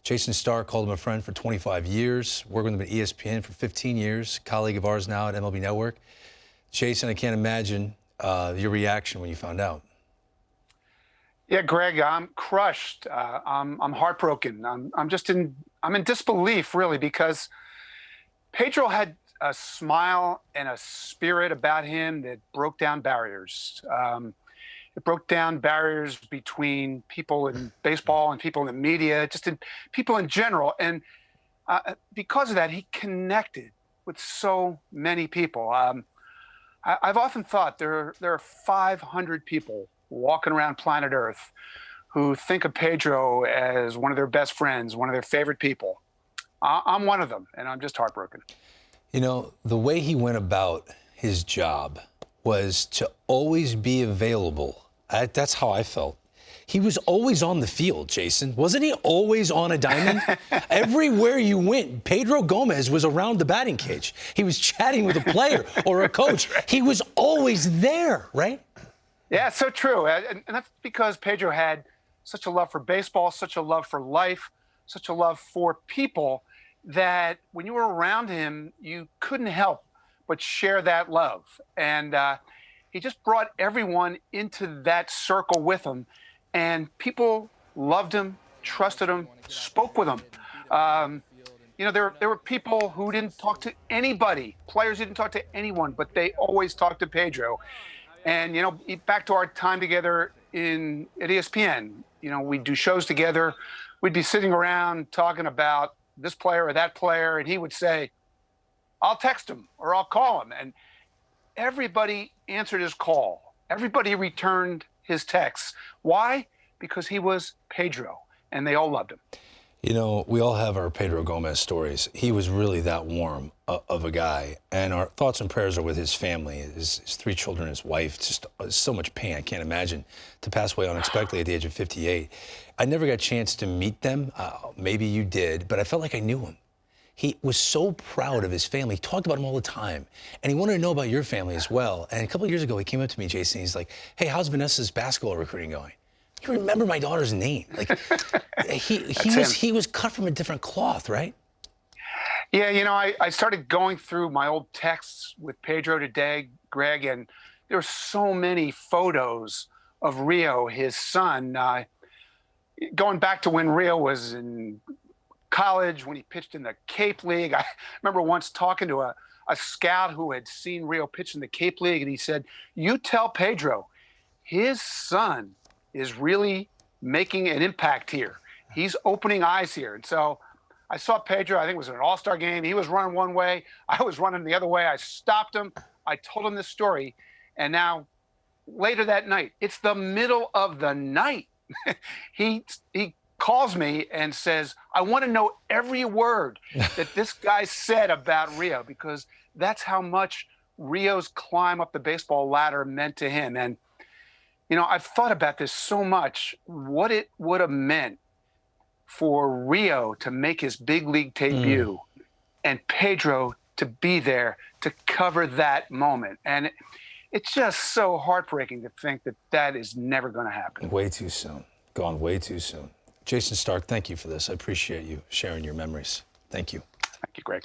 Jayson Stark called him a friend for 25 years, worked with him at ESPN for 15 years, colleague of ours now at MLB Network. Jayson, I can't imagine your reaction when you found out. Yeah, Greg, I'm crushed. I'm heartbroken. I'm in disbelief, really, because Pedro had a smile and a spirit about him that broke down barriers. It broke down barriers between people in baseball and people in the media, just in people in general. And because of that, he connected with so many people. I've often thought there are 500 people walking around planet Earth who think of Pedro as one of their best friends, one of their favorite people. I'm one of them, and I'm just heartbroken. You know, the way he went about his job was to always be available. That's how I felt. He was always on the field, Jayson. Wasn't he always on a diamond? Everywhere you went, Pedro Gomez was around the batting cage. He was chatting with a player or a coach. He was always there, right? Yeah, so true. And that's because Pedro had such a love for baseball, such a love for life, such a love for people that when you were around him, you couldn't help but share that love. And he just brought everyone into that circle with him. And people loved him, trusted him, spoke with him. You know, there were people who didn't talk to anybody, players who didn't talk to anyone, but they always talked to Pedro. And, you know, back to our time together at ESPN, you know, we'd do shows together. We'd be sitting around talking about this player or that player, and he would say, I'll text him or I'll call him. And everybody answered his call. Everybody returned his texts. Why? Because he was Pedro, and they all loved him. You know, we all have our Pedro Gomez stories. He was really that warm of a guy. And our thoughts and prayers are with his family, his 3 children, his wife. Just so much pain. I can't imagine to pass away unexpectedly at the age of 58. I never got a chance to meet them. Maybe you did, but I felt like I knew him. He was so proud of his family. He talked about them all the time. And he wanted to know about your family as well. And a couple of years ago, he came up to me, Jayson. He's like, hey, how's Vanessa's basketball recruiting going? You remember my daughter's name. Like, he was cut from a different cloth, right? Yeah, you know, I started going through my old texts with Pedro today, Greg, and there were so many photos of Rio, his son, going back to when Rio was in college, when he pitched in the Cape League. I remember once talking to a scout who had seen Rio pitch in the Cape League, and he said, you tell Pedro, his son is really making an impact here. He's opening eyes here. And so I saw Pedro, I think it was an all-star game. He was running one way. I was running the other way. I stopped him. I told him this story. And now later that night, it's the middle of the night. He calls me and says, I want to know every word that this guy said about Rio, because that's how much Rio's climb up the baseball ladder meant to him. And you know, I've thought about this so much, what it would have meant for Rio to make his big league debut and Pedro to be there to cover that moment. And it's just so heartbreaking to think that that is never going to happen. Way too soon. Gone way too soon. Jayson Stark, thank you for this. I appreciate you sharing your memories. Thank you. Thank you, Greg.